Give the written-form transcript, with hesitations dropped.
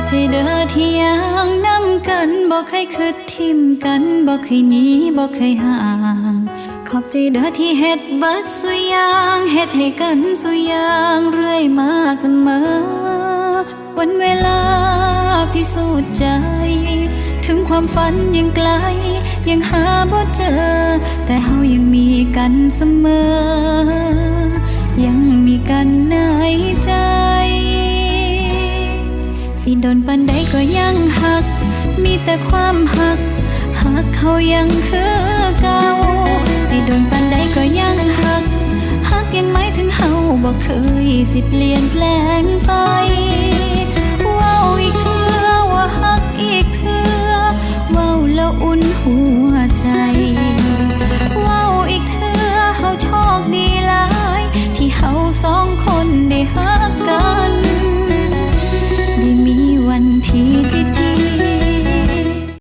ใจเด้อที่ยังนำกันบ่เคยคิดทิมกันบ่เคยหนีบ่เคยห่างขอบใจเด้อที่เฮ็ดเบิดสุอย่างเฮ็ดให้กันสุอย่างเรื่อยมาเสมอวันเวลาพิสูจน์ใจถึงความฝันยังไกลยังหาบ่เจอแต่เฮายังมีกันเสมอยังมีกันในใจสิโดนปานใดก็ยังหักมีแต่ความหักหักเขายังคือเก่าสิโดนปานใดก็ยังหักหักยังหมายถึงเฮาบ่เคยสิเปลี่ยนแปลงไป